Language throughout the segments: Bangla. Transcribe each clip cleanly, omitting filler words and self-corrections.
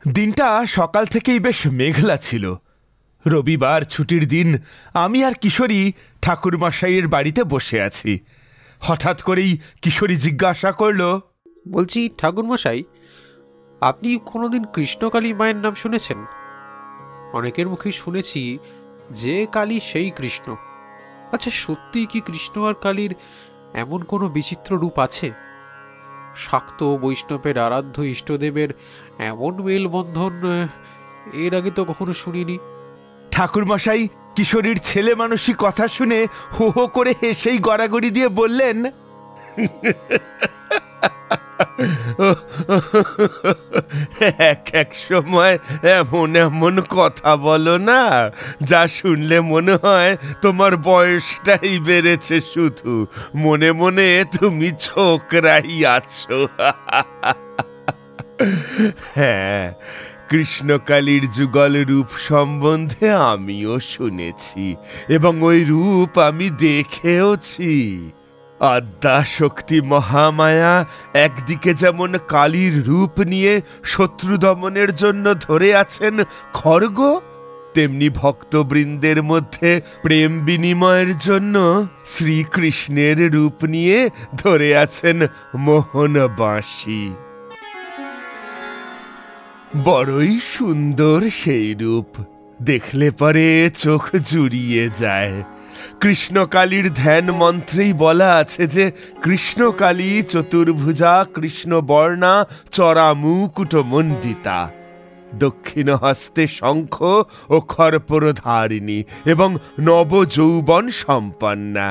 দিনটা সকাল থেকেই বেশ মেঘলা ছিল। রবিবার ছুটির দিন। আমি আর কিশোরী ঠাকুরমশাইয়ের বাড়িতে বসে আছি। হঠাৎ করেই কিশোরী জিজ্ঞাসা করল, বলছি ঠাকুরমশাই, আপনি কোনোদিন কৃষ্ণকালী মায়ের নাম শুনেছেন? অনেকের মুখেই শুনেছি যে কালী সেই কৃষ্ণ। আচ্ছা, সত্যিই কি কৃষ্ণ আর কালীর এমন কোনো বিচিত্র রূপ আছে? শাক্ত বৈষ্ণবের আরাধ্য ইষ্টদেবের এমন মেলবন্ধন এর আগে তো কখনো শুনিনি। ঠাকুরমশাই কিশোরীর ছেলে মানুষই কথা শুনে হো হো করে হেসেই গড়াগড়ি দিয়ে বললেন, এক এক সময় এমন এমন কথা বলো না, যা শুনলে মনে হয় তোমার বয়সটাই বেড়েছে, শুধু মনে মনে তুমি ছোকরাই আছো। হ্যাঁ, কৃষ্ণকালীর যুগল রূপ সম্বন্ধে আমিও শুনেছি এবং ওই রূপ আমি দেখেওছি। আদ্যা শক্তি মহামায়া একদিকে যেমন কালীর রূপ নিয়ে শত্রু দমনের জন্য ধরে আছেন খড়গ, তেমনি ভক্তবৃন্দের মধ্যে প্রেম বিনিময়ের জন্য শ্রীকৃষ্ণের রূপ নিয়ে ধরে আছেন মোহন বাঁশি। বড়ই সুন্দর সেই রূপ, দেখলে পরে চোখ জুড়িয়ে যায়। কৃষ্ণকালীর ধ্যান মন্ত্রেই বলা আছে যে কৃষ্ণকালী চতুর্ভুজা কৃষ্ণবর্ণা চরামুকুটমণ্ডিতা, দক্ষিণ হস্তে শঙ্খ ও খর্পরধারিণী এবং নবযৌবন সম্পন্না।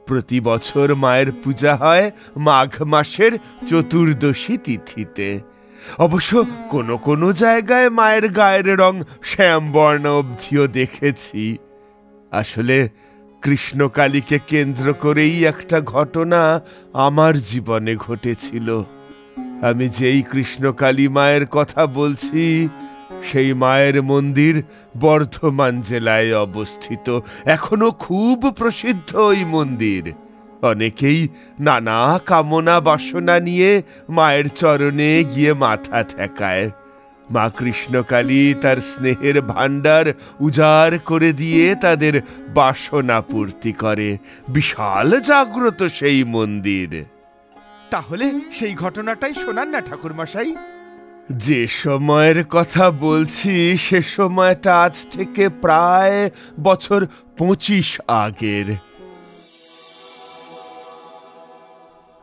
প্রতি বছর মায়ের পূজা হয় মাঘ মাসের চতুর্দশী তিথিতে। অবশ্য কোনো কোনো জায়গায় মায়ের গায়ের রং শ্যামবর্ণ অবধিও দেখেছি। আসলে কৃষ্ণকালীকে কেন্দ্র করেই একটা ঘটনা আমার জীবনে ঘটেছিল। আমি যেই কৃষ্ণকালী মায়ের কথা বলছি, সেই মায়ের মন্দির বর্ধমান জেলায় অবস্থিত। এখনো খুব প্রসিদ্ধ ওই মন্দির। অনেকেই নানা কামনা বাসনা নিয়ে মায়ের চরণে গিয়ে মাথা ঠেকায়। মা কৃষ্ণকালী তার স্নেহের ভাণ্ডার উজাড় করে দিয়ে তাদের বাসনা পূর্তি করে। বিশাল জাগ্রত সেই মন্দির। তাহলে সেই ঘটনাটাই শোনান না ঠাকুরমশাই। যে সময়ের কথা বলছি সে সময়টা আজ থেকে প্রায় বছর 25 আগের।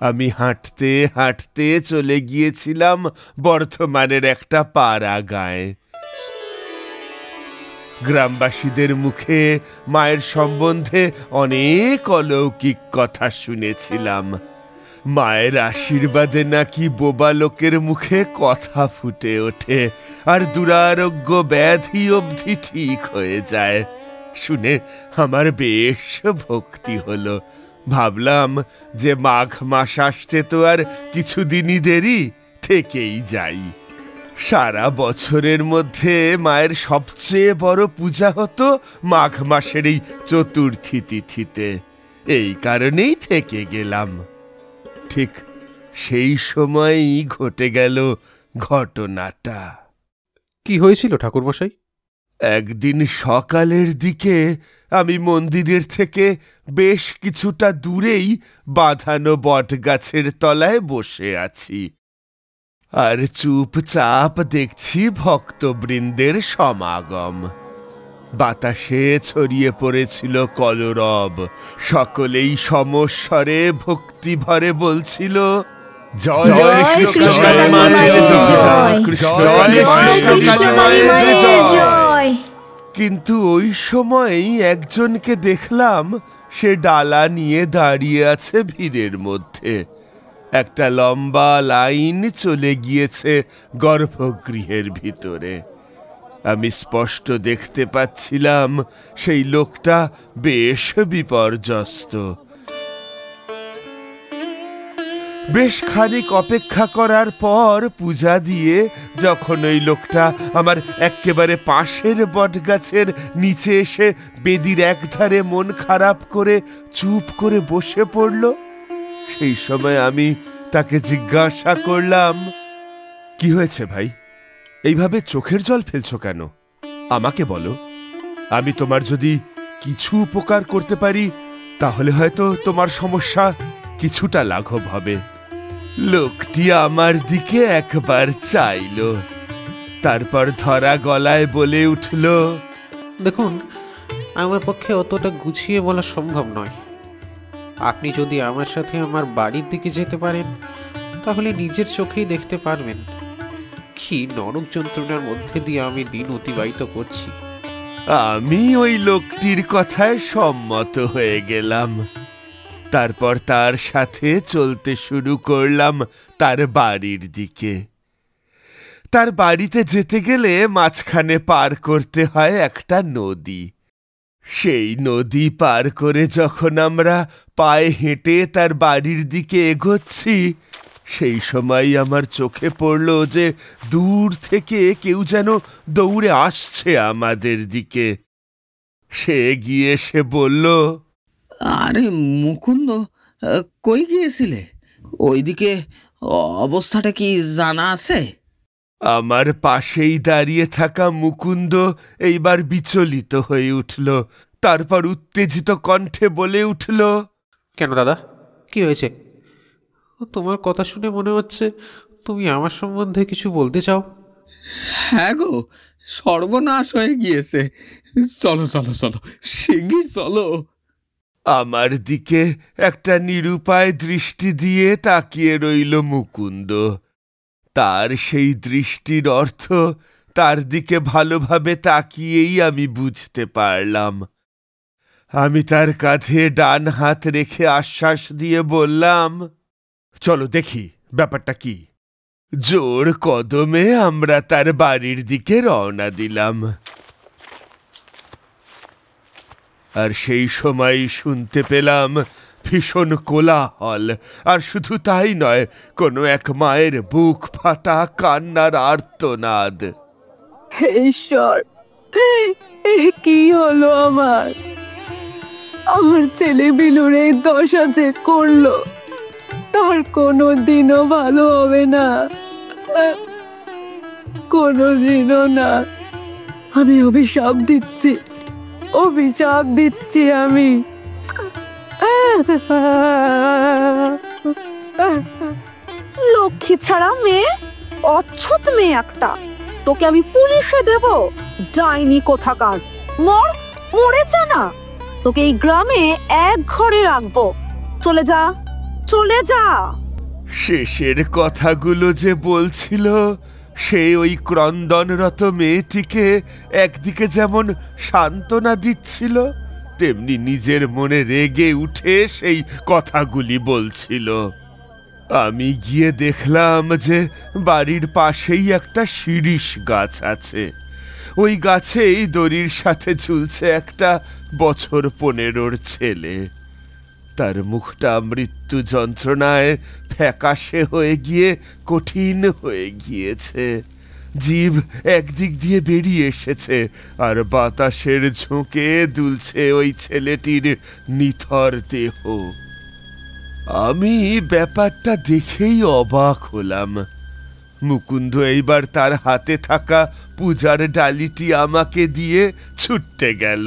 আমি হাঁটতে হাঁটতে চলে গিয়েছিলাম বর্ধমানের একটা পাড়া গাঁয়ে। গ্রামবাসীদের মুখে মায়ের সম্বন্ধে অনেক অলৌকিক কথা শুনেছিলাম। মায়ের আশীর্বাদে নাকি বোবা লোকের মুখে কথা ফুটে ওঠে আর দুরারোগ্য ব্যাধি অবধি ঠিক হয়ে যায়। শুনে আমার বেশ ভক্তি হলো। ভাবলাম যে মাঘ মাস আসতে তো আর কিছুদিনই দেরি, থেকেই যাই। সারা বছরের মধ্যে মায়ের সবচেয়ে বড় পূজা হতো মাঘ মাসের এই চতুর্থী তিথিতে। এই কারণেই থেকে গেলাম। ঠিক সেই সময়ই ঘটে গেল ঘটনাটা। কি হয়েছিল ঠাকুরমশাই? একদিন সকালের দিকে আমি মন্দিরের থেকে বেশ কিছুটা দূরেই বাঁধানো বটগাছের তলায় বসে আছি আর চুপচাপ দেখছি ভক্তবৃন্দের সমাগম। বাতাসে ছড়িয়ে পড়েছিল কলরব। সকলেই সমস্বরে ভক্তি ভরে বলছিল, জয় জয় কৃষ্ণকালী মায়ের জয়, কৃষ্ণকালী মায়ের জয়। কিন্তু ওই সময়ই একজনকে দেখলাম, সে ডালা নিয়ে দাঁড়িয়ে আছে ভিড়ের মধ্যে। একটা লম্বা লাইন চলে গিয়েছে গর্ভগৃহের ভিতরে। আমি স্পষ্ট দেখতে পাচ্ছিলাম সেই লোকটা বেশ বিপর্যস্ত। বেশ খানিক অপেক্ষা করার পর পূজা দিয়ে যখন ওই লোকটা আমার একেবারে পাশের বটগাছের নিচে এসে বেদির একধারে মন খারাপ করে চুপ করে বসে পড়ল, সেই সময় আমি তাকে জিজ্ঞাসা করলাম, কি হয়েছে ভাই, এইভাবে চোখের জল ফেলছো কেন? আমাকে বলো, আমি তোমার যদি কিছু উপকার করতে পারি তাহলে হয়তো তোমার সমস্যা কিছুটা লাঘব হবে। লোকটি আমার দিকে একবার চাইল, তারপর ধরা গলায় বলে উঠল, দেখুন, আমার পক্ষে অতটা গুছিয়ে বলা সম্ভব নয়। আপনি যদি আমার সাথে আমার বাড়ির দিকে যেতে পারেন তাহলে নিজের চোখেই দেখতে পারবেন কি নরক যন্ত্রণার মধ্যে দিয়ে আমি দিন অতিবাহিত করছি। আমি ওই লোকটির কথায় সম্মত হয়ে গেলাম। তারপর তার সাথে চলতে শুরু করলাম তার বাড়ির দিকে। তার বাড়িতে যেতে গেলে মাঝখানে পার করতে হয় একটা নদী। সেই নদী পার করে যখন আমরা পায়ে হেঁটে তার বাড়ির দিকে এগোচ্ছি, সেই সময় আমার চোখে পড়ল যে দূর থেকে কেউ যেন দৌড়ে আসছে আমাদের দিকে। সে গিয়ে সে বলল, আরে মুকুন্দ, কই গিয়েছিলে? ওইদিকে অবস্থাটা কি জানা আছে? আমার পাশেই দাঁড়িয়ে থাকা মুকুন্দ এইবার বিচলিত হয়ে উঠল। তারপর উত্তেজিত কণ্ঠে বলে উঠল, কেন দাদা, কি হয়েছে? তোমার কথা শুনে মনে হচ্ছে তুমি আমার সম্বন্ধে কিছু বলতে চাও। হ্যাঁ গো, সর্বনাশ হয়ে গিয়েছে। চলো চলো চলো, শিগগির চলো। আমার দিকে একটা নিরুপায় দৃষ্টি দিয়ে তাকিয়ে রইল মুকুন্দ। তার সেই দৃষ্টির অর্থ তার দিকে ভালোভাবে তাকিয়েই আমি বুঝতে পারলাম। আমি তার কাঁধে ডান হাত রেখে আশ্বাস দিয়ে বললাম, চলো দেখি ব্যাপারটা কি। জোর কদমে আমরা তার বাড়ির দিকে রওনা দিলাম। আর সেই সময় শুনতে পেলাম ভীষণ কোলাহল। আর শুধু তাই নয়, কোনো এক মায়ের বুক ফাটা কান্নার আর্তনাদ। ঈশ্বর, কি হলো আমার? আমার ছেলে বিনুর এই দশা যে করলো, তার কোনো দিনও ভালো হবে না, কোনো দিনও না। আমি অভিশাপ দিচ্ছি, অভিশাপ দিচ্ছি আমি। লক্ষ্মী ছাড়া মেয়ে, অচ্ছুত মেয়ে একটা। তোকে আমি পুলিশে দেব, ডাইনি কোথাকার। মরে যা না, তোকে এই গ্রামে এক ঘরে রাখবো। চলে যা, চলে যা। শেষের কথাগুলো যে বলছিল, সে ওই ক্রন্দনরত মেয়েটিকে একদিকে যেমন সান্ত্বনা দিচ্ছিল, তেমনি নিজের মনে রেগে উঠে সেই কথাগুলি বলছিল। আমি গিয়ে দেখলাম যে বাড়ির পাশেই একটা শিরীষ গাছ আছে। ওই গাছেই দড়ির সাথে ঝুলছে একটা বছর 15-র ছেলে। তার মুখটা মৃত্যু যন্ত্রণায় ফ্যাকাশে হয়ে গিয়ে কঠিন হয়ে গিয়েছে। জিভ একদিক দিয়ে বেরিয়ে এসেছে, আর বাতাসের ঝোঁকে দুলছে ওই ছেলেটির নিথর দেহ। আমি ব্যাপারটা দেখেই অবাক হলাম। মুকুন্দ এইবার তার হাতে থাকা পূজার ডালিটি আমাকে দিয়ে ছুটতে গেল।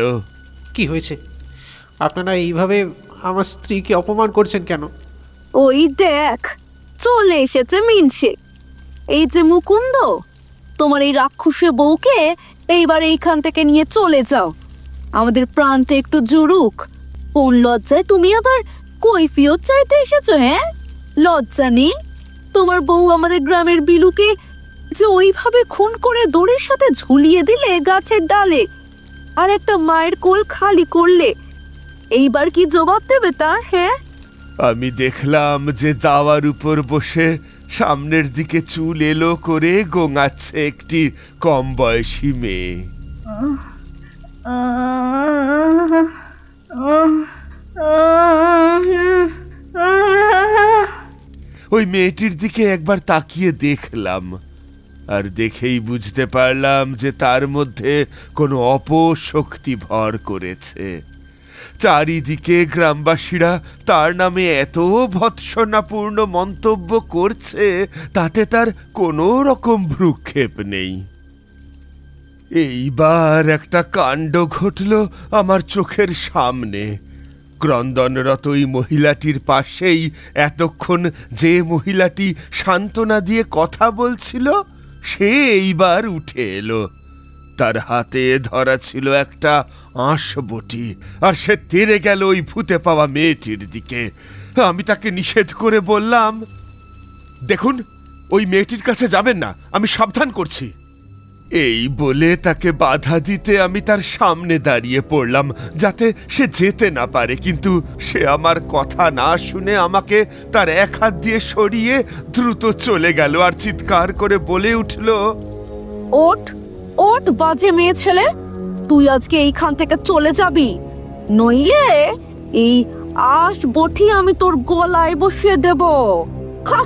কি হয়েছে? আপনারা এইভাবে আমার স্ত্রীকে অপমান করছেন কেন? ওই দেখ, চলে এসেছে মিনসে। এই যে মুকুন্দ, তোমার এই রাক্ষসে বউকে এইবার এইখান থেকে নিয়ে চলে যাও। আমাদের প্রাণটা একটু জুড়ুক। কোন লজ্জায় তুমি আবার কৈফিয়ত চাইতে এসেছো? হ্যাঁ, লজ্জা নেই? তোমার বউ আমাদের গ্রামের বিলুকে যে ওইভাবে খুন করে দড়ির সাথে ঝুলিয়ে দিলে গাছের ডালে, আর একটা মায়ের কোল খালি করলে, এইবার কি জবাব দেবে তার? হ্যাঁ, আমি দেখলাম যে দাওয়ার উপর বসে সামনের দিকে চুল এলো করে গোঙাচ্ছে একটি কম বয়সী মেয়ে। ওই মেয়েটির দিকে একবার তাকিয়ে দেখলাম, আর দেখেই বুঝতে পারলাম যে তার মধ্যে কোনো অপশক্তি ভর করেছে। চারিদিকে গ্রামবাসীরা তার নামে এত ভৎসনাপূর্ণ মন্তব্য করছে, তাতে তার কোনো রকম ভ্রুক্ষেপ নেই। এইবার একটা কাণ্ড ঘটল আমার চোখের সামনে। ক্রন্দনরত ওই মহিলাটির পাশেই এতক্ষণ যে মহিলাটি সান্ত্বনা দিয়ে কথা বলছিল, সে এইবার উঠে এলো। তার হাতে ধরা ছিল একটা আঁশবটি, আর সে তেড়ে গেল ওই ভূতে পাওয়া মেয়েটির দিকে। আমি তাকে নিষেধ করে বললাম, দেখুন, ওই মেয়েটির কাছে যাবেন না, আমি সাবধান করছি। এই বলে তাকে বাধা দিতে আমি তার সামনে দাঁড়িয়ে পড়লাম, যাতে সে যেতে না পারে। কিন্তু সে আমার কথা না শুনে আমাকে তার এক হাত দিয়ে সরিয়ে দ্রুত চলে গেল, আর চিৎকার করে বলে উঠল, ওঠ ওঠ বাজে মেয়ে ছেলে, তুই আজকে এইখান থেকে চলে যাবি, নইলে এই আঁশ বটি আমি তোর গলায় বসিয়ে দেব। খা।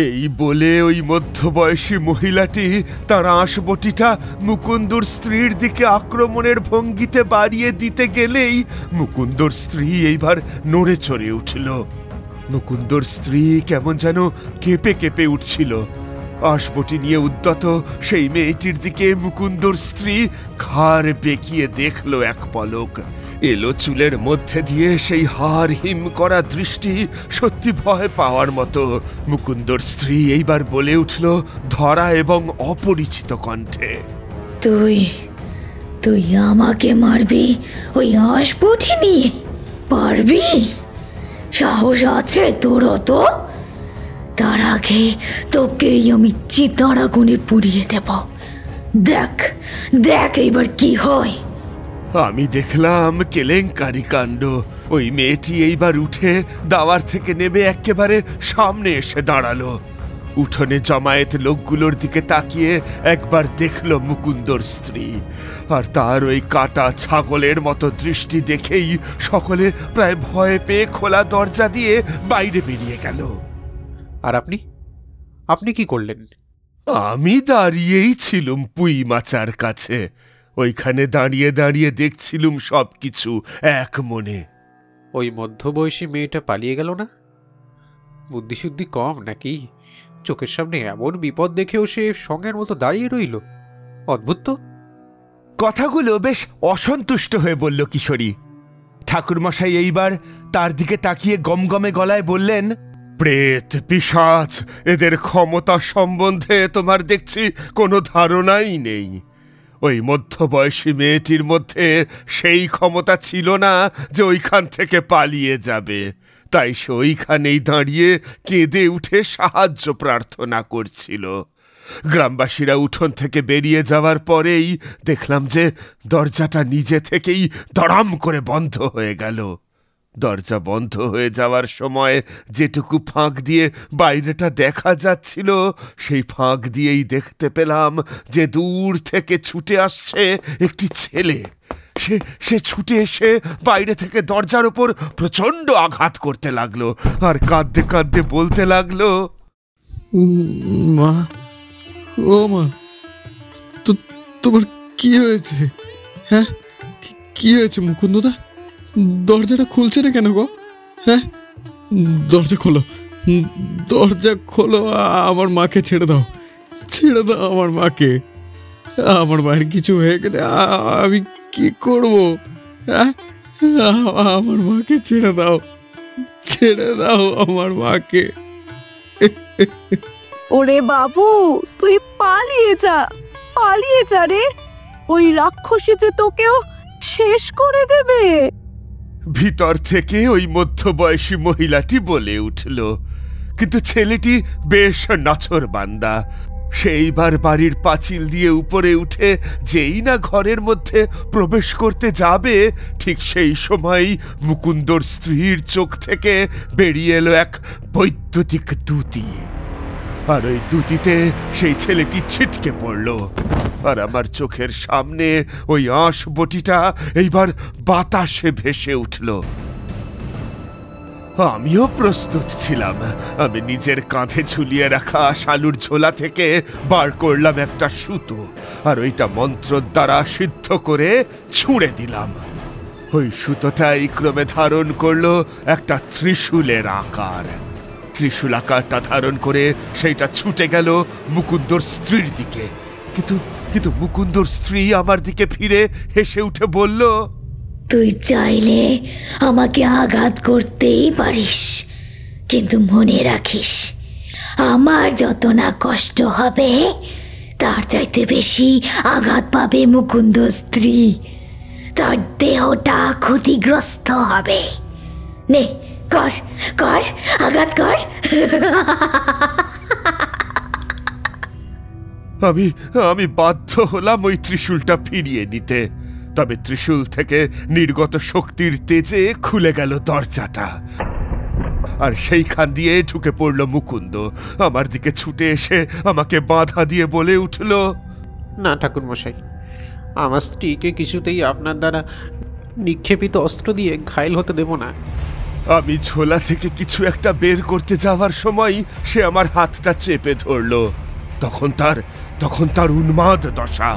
এই বলে ওই মধ্যবয়সী মহিলাটি তার আঁশবটিটা মুকুন্দর স্ত্রীর দিকে আক্রমণের ভঙ্গিতে বাড়িয়ে দিতে গেলেই মুকুন্দর স্ত্রী এইবার নড়ে চড়ে উঠল। মুকুন্দর স্ত্রী কেমন যেন কেঁপে কেঁপে উঠছিল। আঁশবটি নিয়ে উদ্যত সেই মেয়েটির দিকে মুকুন্দর স্ত্রী ঘাড় বেঁকিয়ে দেখল এক পলক। এলো চুলের মধ্যে দিয়ে সেই হাড় হিম করা দৃষ্টি সত্যি ভয় পাওয়ার মতো। মুকুন্দর স্ত্রী এইবার বলে উঠল ধরা এবং অপরিচিত কণ্ঠে, তুই তুই আমাকে মারবি ওই আঁশবটি নিয়ে? পারবি? সাহস আছে তোর অত? তার আগে তোকেই আমি চিতার আগুনে পুড়িয়ে দেব। দেখ দেখ এইবার কি হয়। আমি দেখলাম কেলেঙ্কারি কাণ্ড। ওই মেয়েটি এইবার উঠে দাওয়ার থেকে নেমে একেবারে সামনে এসে দাঁড়ালো। উঠোনে জমায়েত লোকগুলোর দিকে তাকিয়ে একবার দেখল মুকুন্দর স্ত্রী, আর তার ওই কাটা ছাগলের মতো দৃষ্টি দেখেই সকলে প্রায় ভয় পেয়ে খোলা দরজা দিয়ে বাইরে বেরিয়ে গেল। আর আপনি আপনি কি করলেন? আমি দাঁড়িয়েই ছিলুম পুঁই মাচার কাছে। ওইখানে দাঁড়িয়ে দাঁড়িয়ে দেখছিলুম সব কিছু এক মনে। ওই মধ্যবয়সী মেয়েটা পালিয়ে গেল না? বুদ্ধিশুদ্ধি কম নাকি? চোখের সামনে এমন বিপদ দেখেও সে সঙ্গের মতো দাঁড়িয়ে রইল। অদ্ভুত তো। কথাগুলো বেশ অসন্তুষ্ট হয়ে বলল কিশোরী। ঠাকুরমশাই এইবার তার দিকে তাকিয়ে গমগমে গলায় বললেন, প্রেত পিশাচ এদের ক্ষমতা সম্বন্ধে তোমার দেখছি কোনো ধারণাই নেই। ওই মধ্যবয়সী মেয়েটির মধ্যে সেই ক্ষমতা ছিল না যে ওইখান থেকে পালিয়ে যাবে, তাই সে ওইখানেই দাঁড়িয়ে কেঁদে উঠে সাহায্য প্রার্থনা করছিল। গ্রামবাসীরা উঠোন থেকে বেরিয়ে যাওয়ার পরেই দেখলাম যে দরজাটা নিজে থেকেই দড়াম করে বন্ধ হয়ে গেল। দরজা বন্ধ হয়ে যাওয়ার সময় যেটুকু ফাঁক দিয়ে বাইরেটা দেখা যাচ্ছিল, সেই ফাঁক দিয়েই দেখতে পেলাম যে দূর থেকে ছুটে আসছে একটি ছেলে। সে ছুটে এসে বাইরে থেকে দরজার উপর প্রচণ্ড আঘাত করতে লাগলো, আর কাঁদতে কাঁদতে বলতে লাগলো, মা, ও মা, তোমার কি হয়েছে? হ্যাঁ, কি হয়েছে মুকুন্দদা? দরজাটা খুলছে না কেন গো? হ্যাঁ, দরজা খোলো, দরজা খোলো। আমার মাকে ছেড়ে দাও, ছেড়ে দাও আমার মাকে। আমার মায়ের কিছু হয়ে গেলে আমি কি করব? হ্যাঁ, আমার মাকে ছেড়ে দাও, ছেড়ে দাও আমার মাকে। ওরে বাবু, তুই পালিয়ে যা রে, ওই রাক্ষসী যে তোকেও শেষ করে দেবে। ভিতর থেকে ওই মধ্যবয়সী মহিলাটি বলে উঠল। কিন্তু ছেলেটি বেশ নাছোড়বান্দা। সেইবার বাড়ির পাঁচিল দিয়ে উপরে উঠে যেই না ঘরের মধ্যে প্রবেশ করতে যাবে, ঠিক সেই সময়ই মুকুন্দর স্ত্রীর চোখ থেকে বেরিয়ে এলো এক বৈদ্যুতিক দ্যুতি। আর ওই দ্যুতিতে সেই ছেলেটি ছিটকে পড়ল, আর আমার চোখের সামনে ওই আঁশবটিটা এইবার বাতাসে ভেসে উঠল। আমিও প্রস্তুত ছিলাম। আমি নিজের কাঁধে ঝুলিয়ে রাখা শালুর ঝোলা থেকে বার করলাম একটা সুতো, আর ওইটা মন্ত্র দ্বারা সিদ্ধ করে ছুঁড়ে দিলাম। ওই সুতোটাই ক্রমে ধারণ করলো একটা ত্রিশূলের আকার। ত্রিশূল আকারটা ধারণ করে সেইটা ছুটে গেল মুকুন্দর স্ত্রীর দিকে। কিন্তু মুকুন্দর স্ত্রী আমার দিকে ফিরে হেসে উঠে বলল, তুই চাইলে আমাকে আঘাত করতেই পারিস, কিন্তু মনে রাখিস আমার যত না কষ্ট হবে তার চাইতে বেশি আঘাত পাবে মুকুন্দ স্ত্রী। তার দেহটা ক্ষতিগ্রস্ত হবে। নে কর কর, আঘাত কর। আমি বাধ্য হলাম ওই ত্রিশূলটা ফিরিয়ে নিতে। তবে ত্রিশূল থেকে নির্গত শক্তির তেজে খুলে গেল দরজাটা, আর সেইখান দিয়ে ঢুকে পড়ল মুকুন্দ। আমার দিকে ছুটে এসে আমাকে বাধা দিয়ে বলে উঠল, না ঠাকুরমশাই, আমার স্ত্রীকে কিছুতেই আপনার দ্বারা নিক্ষেপিত অস্ত্র দিয়ে ঘায়েল হতে দেব না। আমি ঝোলা থেকে কিছু একটা বের করতে যাওয়ার সময় সে আমার হাতটা চেপে ধরল। তখন তার উন্মাদ দশা।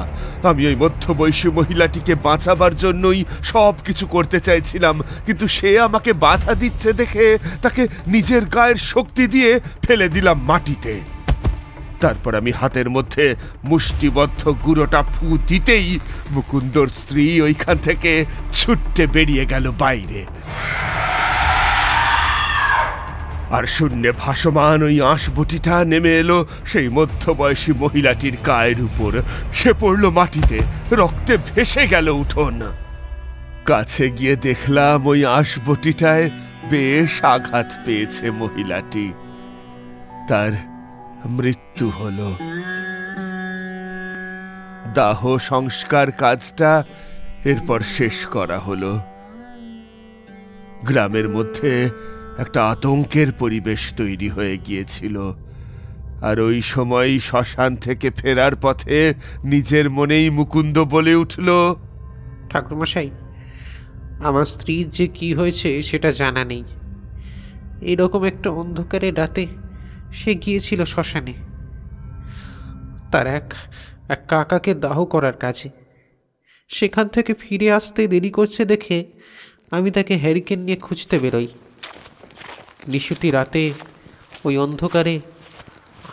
আমি ওই মধ্যবয়সী মহিলাটিকে বাঁচাবার জন্যই সব কিছু করতে চাইছিলাম, কিন্তু সে আমাকে বাধা দিচ্ছে দেখে তাকে নিজের গায়ের শক্তি দিয়ে ফেলে দিলাম মাটিতে। তারপর আমি হাতের মধ্যে মুষ্টিবদ্ধ গুঁড়োটা ফু দিতেই মুকুন্দর স্ত্রী ওইখান থেকে ছুটতে বেরিয়ে গেল বাইরে। আর শূন্যে ভাসমান ওই আঁশবটিটা নেমে এলো সেই মধ্যবয়সী মহিলাটির গায়ের উপর। সে পড়ল মাটিতে, রক্তে ভেসে গেল উঠোন। কাছে গিয়ে দেখলাম ওই আঁশবটিটায় বেশ আঘাত পেয়েছে মহিলাটি। তার মৃত্যু হলো। দাহ সংস্কার কাজটা এরপর শেষ করা হলো। গ্রামের মধ্যে একটা আতঙ্কের পরিবেশ তৈরি হয়ে গিয়েছিল। আর ওই সময় শ্মশান থেকে ফেরার পথে নিজের মনেই মুকুন্দ বলে উঠল, ঠাকুরমশাই, আমার স্ত্রীর যে কি হয়েছে সেটা জানা নেই। এরকম একটা অন্ধকারের রাতে সে গিয়েছিল শ্মশানে তার এক কাকাকে দাহ করার কাজে। সেখান থেকে ফিরে আসতে দেরি করছে দেখে আমি তাকে হ্যারিকেন নিয়ে খুঁজতে বেরোই। নিশুতি রাতে ওই অন্ধকারে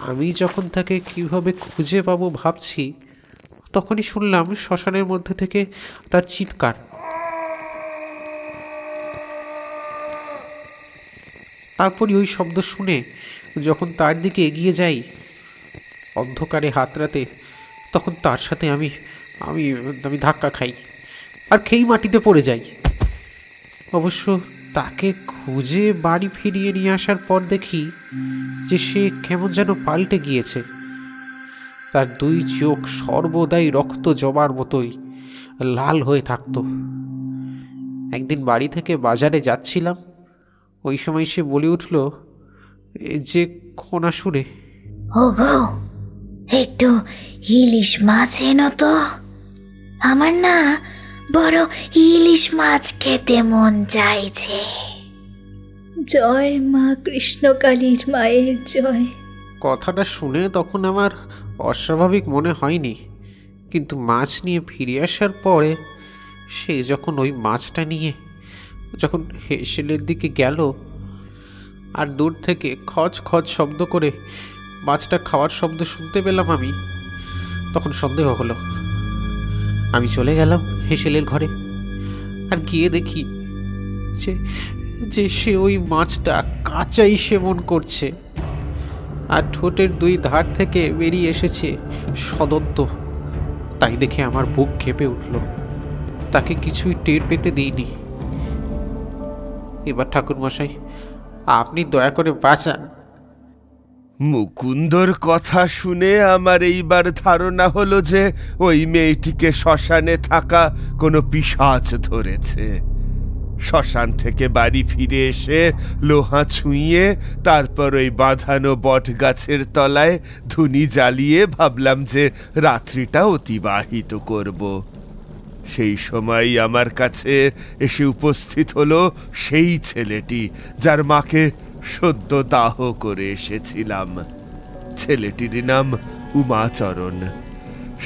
আমি যখন তাকে কিভাবে খুঁজে পাবো ভাবছি, তখনই শুনলাম শ্মশানের মধ্যে থেকে তার চিৎকার। তারপরই ওই শব্দ শুনে যখন তার দিকে এগিয়ে যাই অন্ধকারে হাতড়াতে, তখন তার সাথে আমি আমি আমি ধাক্কা খাই আর খেই মাটিতে পড়ে যাই। অবশ্য তাকে খুঁজে বাড়ি ফিরিয়ে নিয়ে আসার পর দেখি যে সে কেমন যেন পাল্টে গিয়েছে। তার দুই চোখ সর্বদাই রক্ত জবার মতোই লাল হয়ে থাকত। একদিন বাড়ি থেকে বাজারে যাচ্ছিলাম, ওই সময় সে বলে উঠল যে খোনা সুরে, ওগো একটু ইলিশ মাছ এনো তো, আমার না বড় ইলিশ মাছ খেতে মন চাইছে। জয় মা কৃষ্ণকালীর মায়ের জয়। কথাটা শুনে তখন আমার অস্বাভাবিক মনে হয়নি, কিন্তু মাছ নিয়ে ফিরে আসার পরে সে যখন ওই মাছটা নিয়ে যখন হেসেলের দিকে গেল আর দূর থেকে খচ খচ শব্দ করে মাছটা খাওয়ার শব্দ শুনতে পেলাম আমি, তখন সন্দেহ হলো। আমি চলে গেলাম হেসেলের ঘরে আর গিয়ে দেখি যে সে ওই মাছটা কাঁচাই সেবন করছে আর ঠোঁটের দুই ধার থেকে বেরিয়ে এসেছে সদন্ত। তাই দেখে আমার বুক কেঁপে উঠল। তাকে কিছুই টের পেতে দিইনি। এবার ঠাকুরমশাই, আপনি দয়া করে বাঁচান। মুকুন্দর কথা শুনে আমার এইবার ধারণা হলো যে ওই মেয়েটিকে শ্মশানে থাকা কোনো পিশাচ ধরেছে। শ্মশান থেকে বাড়ি ফিরে এসে লোহা ছুঁয়ে তারপর ওই বাঁধানো বট গাছের তলায় ধুনি জ্বালিয়ে ভাবলাম যে রাত্রিটা অতিবাহিত করব। সেই সময় আমার কাছে এসে উপস্থিত হলো সেই ছেলেটি যার মাকে সদ্য দাহ করে এসেছিলাম। ছেলেটির নাম উমাচরণ।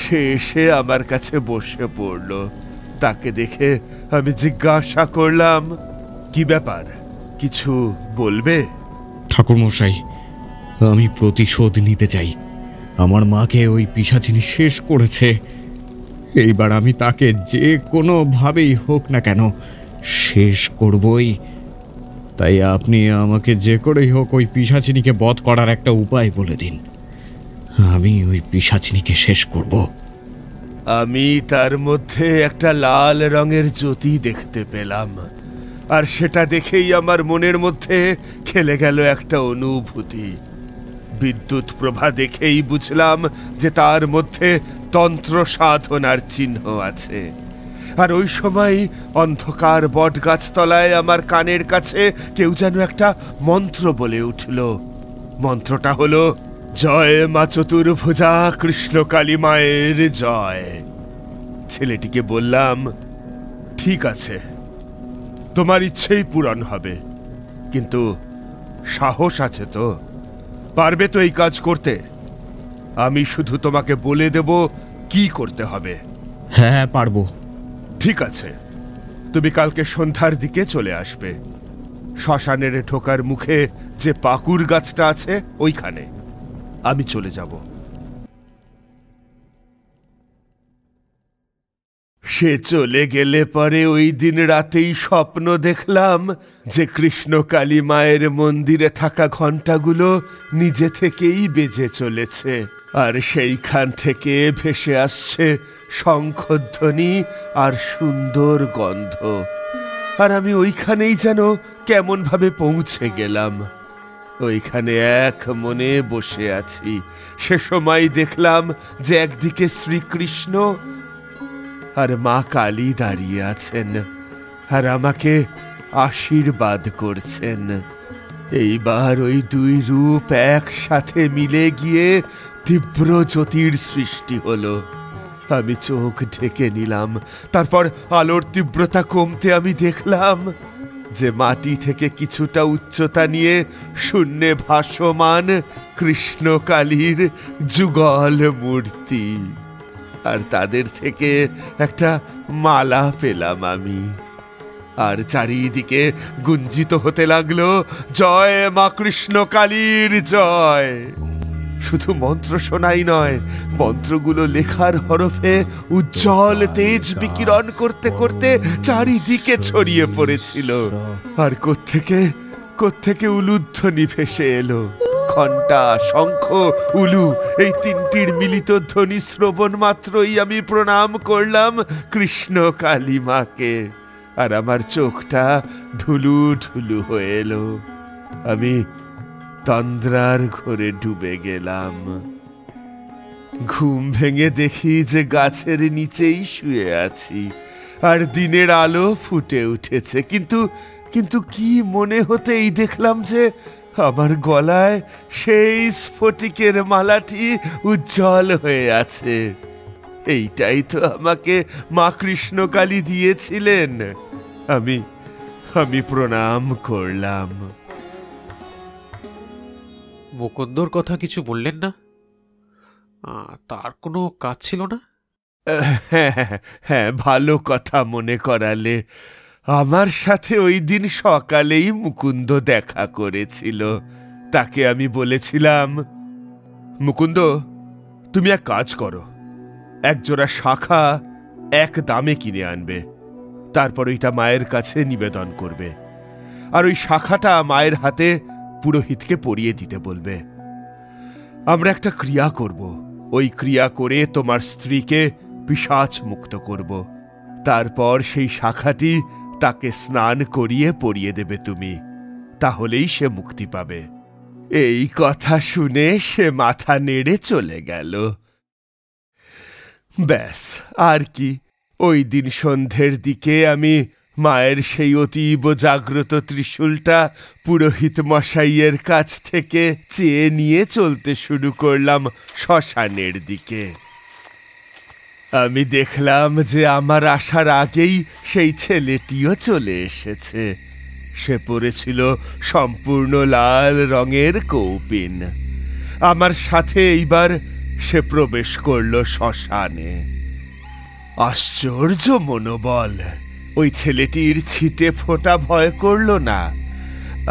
সে এসে আমার কাছে বসে পড়ল। তাকে দেখে আমি জিজ্ঞাসা করলাম, কি ব্যাপার, কিছু বলবে? ঠাকুরমশাই, আমি প্রতিশোধ নিতে চাই। আমার মাকে ওই পিশাচিনী শেষ করেছে। এইবার আমি তাকে যে কোনোভাবেই হোক না কেন শেষ করবই। তাই আপনি আমাকে যে করেই হোক ওই পিশাচিনীকে বধ করার একটা উপায় বলে দিন। আমি ওই পিশাচিনীকে শেষ করব। আমি তার মধ্যে একটা লাল রঙের জ্যোতি দেখতে পেলাম, আর সেটা দেখেই আমার মনের মধ্যে খেলে গেল একটা অনুভূতি। বিদ্যুৎ প্রভা দেখেই বুঝলাম যে তার মধ্যে তন্ত্র সাধনার চিহ্ন আছে। আর ওই সময় অন্ধকার বট গাছতলায় আমার কানের কাছে কেউ যেন একটা মন্ত্র বলে উঠল। মন্ত্রটা হলো, জয় মা চতুর্ভুজা কৃষ্ণকালী মায়ের জয়। ছেলেটিকে বললাম, ঠিক আছে, তোমার ইচ্ছেই পূরণ হবে, কিন্তু সাহস আছে তো? পারবে তো এই কাজ করতে? আমি শুধু তোমাকে বলে দেব কি করতে হবে। হ্যাঁ, পারবো। ঠিক আছে, তুমি কালকে সন্ধ্যার দিকে চলে আসবে। শ্মশানের ঢোকার মুখে যে পাকুর গাছটা আছে ওইখানে। আমি চলে যাব। সে চলে গেলে পরে ওই দিন রাতেই স্বপ্ন দেখলাম যে কৃষ্ণকালী মায়ের মন্দিরে থাকা ঘণ্টাগুলো নিজে থেকেই বেজে চলেছে, আর সেইখান থেকে ভেসে আসছে শঙ্খধ্বনি আর সুন্দর গন্ধ। আর আমি ওইখানেই যেন কেমন ভাবে পৌঁছে গেলাম। ওইখানে এক মনে বসে আছি। সে সময় দেখলাম যে একদিকে শ্রীকৃষ্ণ আর মা কালী দাঁড়িয়ে আছেন, আর আমাকে আশীর্বাদ করছেন। এইবার ওই দুই রূপ একসাথে মিলে গিয়ে তীব্র জ্যোতির সৃষ্টি হলো। আমি চোখ ঢেকে নিলাম। তারপর আলোর তীব্রতা কমতে আমি দেখলাম যে মাটি থেকে কিছুটা উচ্চতা নিয়ে শূন্যে ভাসমান কৃষ্ণকালীর যুগল মূর্তি, আর তাদের থেকে একটা মালা পেলাম আমি। আর চারিদিকে গুঞ্জিত হতে লাগলো, জয় মা কৃষ্ণকালীর জয়। শুধু মন্ত্র শোনাই নয়, মন্ত্রগুলো লেখার হরফে উজ্জ্বল তেজ বিকিরণ করতে করতে চারিদিকে ছড়িয়ে পড়েছিল। আর কোত্থেকে উলুধ্বনি ভেসে এলো। ঘণ্টা, শঙ্খ, উলু এই তিনটির মিলিত ধ্বনি শ্রবণ মাত্রই আমি প্রণাম করলাম কৃষ্ণ কালী মাকে, আর আমার চোখটা ঢুলু ঢুলু হয়ে এলো। আমি তন্দ্রার ঘরে ডুবে গেলাম। ঘুম ভেঙে দেখি যে গাছের নিচেই শুয়ে আছি, আর দিনের আলো ফুটে উঠেছে। কিন্তু কি মনে হতেই দেখলাম যে আমার গলায় সেই স্ফটিকের মালাটি উজ্জ্বল হয়ে আছে। এইটাই তো আমাকে মা কৃষ্ণকালী দিয়েছিলেন। আমি প্রণাম করলাম। মুকুন্দর কথা কিছু বললেন না? তার কোনো কাজ ছিল না? হ্যাঁ, ভালো কথা মনে করালে। আমার সাথে ওই দিন সকালেই মুকুন্দ দেখা করেছিল। তাকে আমি বলেছিলাম, মুকুন্দ, তুমি এক কাজ করো, একজোড়া শাখা এক দামে কিনে আনবে, তারপর ওইটা মায়ের কাছে নিবেদন করবে, আর ওই শাখাটা মায়ের হাতে পুরোহিতকে পরিয়ে দিতে বলবে। আমরা একটা ক্রিয়া করব, ওই ক্রিয়া করে তোমার স্ত্রীকে পিশাচ মুক্ত করব। তারপর সেই শাখাটি তাকে স্নান করিয়ে পরিয়ে দেবে তুমি, তাহলেই সে মুক্তি পাবে। এই কথা শুনে সে মাথা নেড়ে চলে গেল। ব্যাস, আর কি। ওই দিন সন্ধ্যের দিকে আমি মায়ের সেই অতীব জাগ্রত ত্রিশূলটা পুরোহিত মশাইয়ের কাছ থেকে চেয়ে নিয়ে চলতে শুরু করলাম শ্মশানের দিকে। আমি দেখলাম যে আমার আসার আগেই সেই ছেলেটিও চলে এসেছে। সে পরেছিল সম্পূর্ণ লাল রঙের কৌপিন। আমার সাথে এইবার সে প্রবেশ করল শ্মশানে। আশ্চর্য মনোবল! ওই ছেলেটির ছিটে ফোঁটা ভয় করল না।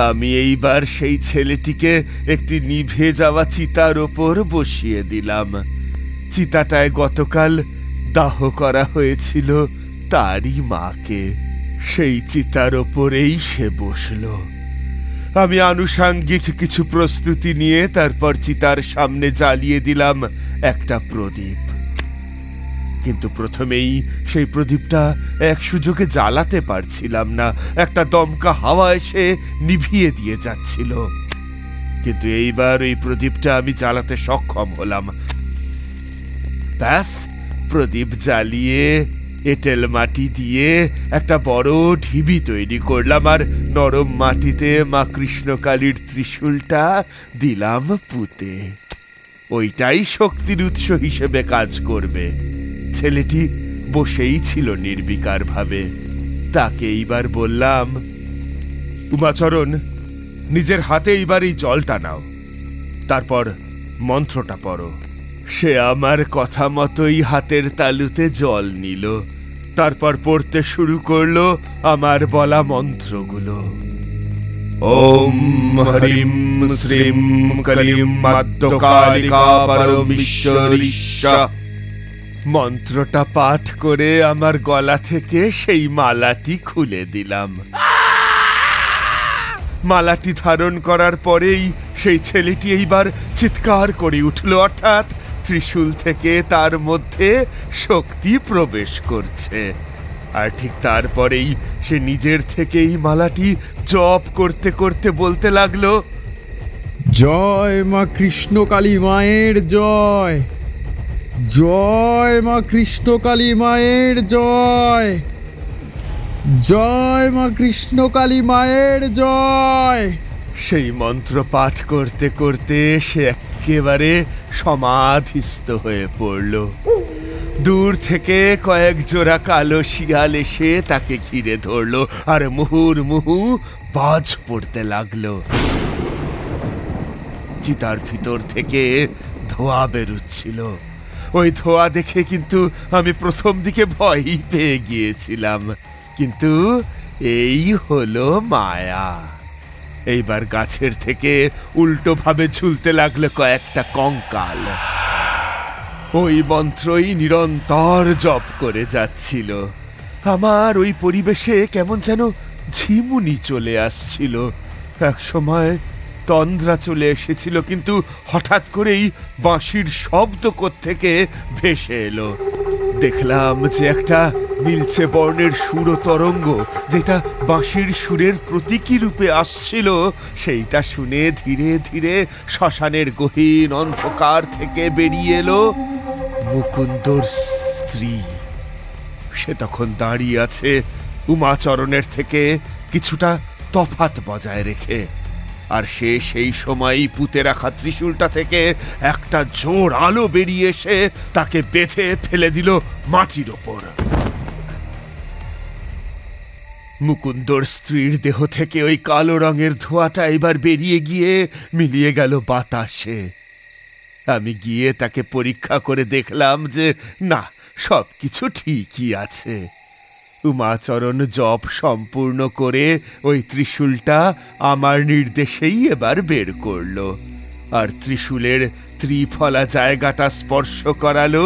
আমি এইবার সেই ছেলেটিকে একটি নিভে যাওয়া চিতার ওপর বসিয়ে দিলাম। চিতাটায় গতকাল দাহ করা হয়েছিল তারই মাকে। সেই চিতার ওপরেই সে বসল। আমি আনুষাঙ্গিক কিছু প্রস্তুতি নিয়ে তারপর চিতার সামনে জ্বালিয়ে দিলাম একটা প্রদীপ। কিন্তু প্রথমেই সেই প্রদীপটা এক সুযোগে জ্বালাতে পারছিলাম না। একটা দমকা হাওয়া এসে নিভিয়ে দিয়ে যাচ্ছিল। কিন্তু এইবার ওই প্রদীপটা আমি জ্বালাতে সক্ষম হলাম। ব্যাস, প্রদীপ জ্বালিয়ে এঁটেল মাটি দিয়ে একটা বড় ঢিবি তৈরি করলাম, আর নরম মাটিতে মা কৃষ্ণকালীর ত্রিশূলটা দিলাম পুঁতে। ওইটাই শক্তির উৎস হিসেবে কাজ করবে। ছেলেটি বসেই ছিল নির্বিকার ভাবে। তাকে এইবার বললাম, উমাচরণ, নিজের হাতে এইবার এই জলটা নাও, তারপর মন্ত্রটা পড়ো। সে আমার কথা মতোই হাতের তালুতে জল নিল, তারপর পড়তে শুরু করলো আমার বলা মন্ত্রগুলো। ওম হরিম শ্রীম কলিম মাদ্দকালিকা পরমেশ্বরীশা। মন্ত্রটা পাঠ করে আমার গলা থেকে সেই মালাটি খুলে দিলাম। মালাটি ধারণ করার পরেই সেই ছেলেটি এইবার চিৎকার করে উঠল, অর্থাৎ ত্রিশূল থেকে তার মধ্যে শক্তি প্রবেশ করছে। আর ঠিক তারপরেই সে নিজের থেকেই মালাটি জপ করতে করতে বলতে লাগলো, জয় মা কৃষ্ণকালী মায়ের জয়, জয় মা কৃষ্ণকালী মায়ের জয়, জয় মা কৃষ্ণকালী মায়ের জয়। সেই মন্ত্র পাঠ করতে করতে সে একেবারে সমাধিস্থ হয়ে পড়ল। দূর থেকে কয়েক জোড়া কালো শিয়াল এসে তাকে ঘিরে ধরল, আর মুহুর্মুহু বাজ পড়তে লাগলো। চিতার ভিতর থেকে ধোঁয়া বেরুচ্ছিল। ওই ধোঁয়া দেখে কিন্তু আমি প্রথম দিকে ভয়ই পেয়ে গিয়েছিলাম। কিন্তু এই হলো মায়া। এইবার গাছের থেকে উল্টো ভাবে ঝুলতে লাগলো কয়েকটা কঙ্কাল। ওই মন্ত্রই নিরন্তর জপ করে যাচ্ছিল। আমার ওই পরিবেশে কেমন যেন ঝিমুনি চলে আসছিল। এক সময় তন্দ্রা চলে এসেছিল, কিন্তু হঠাৎ করেই বাঁশির শব্দ কোত্থেকে ভেসে এলো। দেখলাম যে একটা নীলচে বর্ণের সুর তরঙ্গ, যেটা বাঁশির সুরের প্রতীকী রূপে আসছিল, সেইটা শুনে ধীরে ধীরে শ্মশানের গহীন অন্ধকার থেকে বেরিয়ে এলো মুকুন্দর স্ত্রী। সে তখন দাঁড়িয়ে আছে উমাচরণের থেকে কিছুটা তফাৎ বজায় রেখে, আর সে সেই সময়ই পুঁতে রাখা ত্রিশূলটা থেকে একটা জোর আলো বেরিয়ে এসে তাকে বেঁধে ফেলে দিল মাটির ওপর। মুকুন্দর স্ত্রীর দেহ থেকে ওই কালো রঙের ধোঁয়াটা এবার বেরিয়ে গিয়ে মিলিয়ে গেল বাতাসে। আমি গিয়ে তাকে পরীক্ষা করে দেখলাম যে না, সবকিছু ঠিকই আছে। উমাচরণ জপ সম্পূর্ণ করে ওই ত্রিশূলটা আমার নির্দেশেই এবার বের করলো, আর ত্রিশূলের ত্রিফলা জায়গাটা স্পর্শ করালো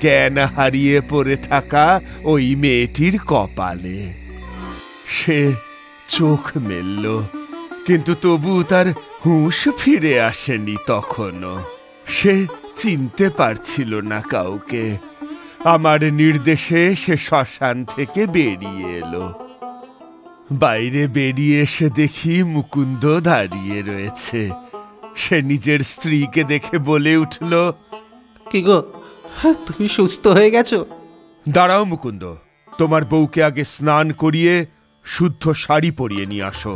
জ্ঞান হারিয়ে পড়ে থাকা ওই মেয়েটির কপালে। সে চোখ মেলল, কিন্তু তবু তার হুঁশ ফিরে আসেনি তখনও। সে চিনতে পারছিল না কাউকে। আমার নির্দেশে সে শ্মশান থেকে বেরিয়ে এলো। বাইরে বেরিয়ে এসে দেখি মুকুন্দ দাঁড়িয়ে রয়েছে। সে নিজের স্ত্রীকে দেখে বলে উঠল, কি গো, তুমি সুস্থ হয়ে গেছো? দাঁড়াও মুকুন্দ, তোমার বউকে আগে স্নান করিয়ে শুদ্ধ শাড়ি পরিয়ে নিয়ে আসো,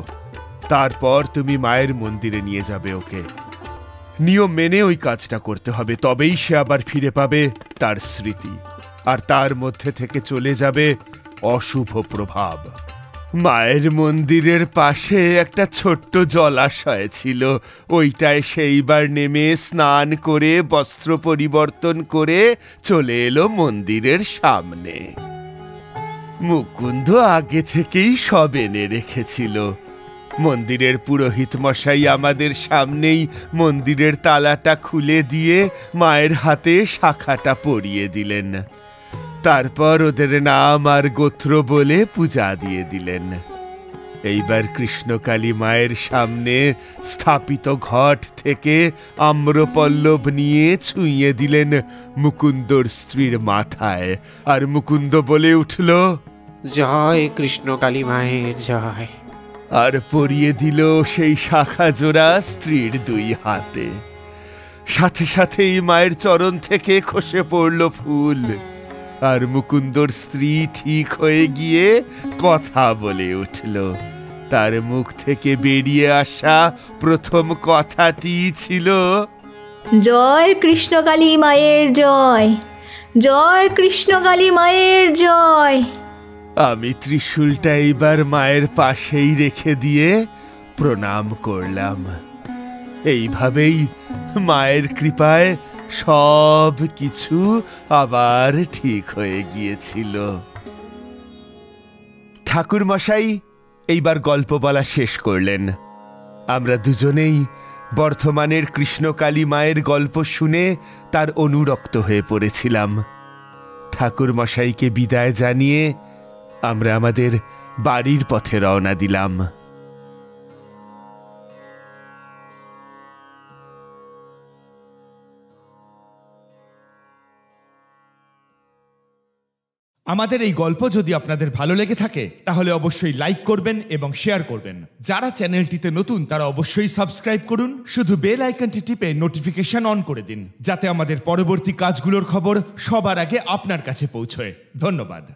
তারপর তুমি মায়ের মন্দিরে নিয়ে যাবে ওকে। নিয়ম মেনে ওই কাজটা করতে হবে, তবেই সে আবার ফিরে পাবে তার স্মৃতি, আর তার মধ্যে থেকে চলে যাবে অশুভ প্রভাব। মায়ের মন্দিরের পাশে একটা ছোট্ট জলাশয় ছিল, ওইটায় সেইবার নেমে স্নান করে বস্ত্র পরিবর্তন করে চলে এলো মন্দিরের সামনে। মুকুন্দ আগে থেকেই সব এনে রেখেছিল। মন্দিরের পুরোহিত মশাই আমাদের সামনেই মন্দিরের তালাটা খুলে দিয়ে মায়ের হাতে শাখাটা পরিয়ে দিলেন। তারপর ওদের নাম আর গোত্র বলে পূজা দিয়ে দিলেন। এইবার কৃষ্ণকালী মায়ের সামনে স্থাপিত ঘট থেকে আম্রপল্লব নিয়ে ছুঁয়ে দিলেন মুকুন্দর স্ত্রীর মাথায়, আর মুকুন্দ বলে উঠল, জয় কৃষ্ণকালী মায়ের জয়। আর পরিয়ে দিল সেই শাখা জোড়া স্ত্রীর দুই হাতে। সাথে সাথেই মায়ের চরণ থেকে খসে পড়ল ফুল, আর মুকুন্দর স্ত্রী ঠিক হয়ে গিয়ে কথা বলে উঠল। তার মুখ থেকে বেরিয়ে আসা প্রথম কথাটি ছিল, জয় কৃষ্ণকালী মায়ের জয়, জয় কৃষ্ণকালী মায়ের জয়। আমি ত্রিশূলটা এইবার মায়ের পাশেই রেখে দিয়ে প্রণাম করলাম। এইভাবেই মায়ের কৃপায় সব কিছু আবার ঠিক হয়ে গিয়েছিল। ঠাকুর মশাই এইবার গল্প বলা শেষ করলেন। আমরা দুজনেই বর্ধমানের কৃষ্ণকালী মায়ের গল্প শুনে তার অনুরক্ত হয়ে পড়েছিলাম। ঠাকুর মশাইকে বিদায় জানিয়ে আমরা আমাদের বাড়ির পথে রওনা দিলাম। আমাদের এই গল্প যদি আপনাদের ভালো লেগে থাকে তাহলে অবশ্যই লাইক করবেন এবং শেয়ার করবেন। যারা চ্যানেলটিতে নতুন তারা অবশ্যই সাবস্ক্রাইব করুন। শুধু বেল আইকনটি টিপে নোটিফিকেশন অন করে দিন, যাতে আমাদের পরবর্তী কাজগুলোর খবর সবার আগে আপনার কাছে পৌঁছয়। ধন্যবাদ।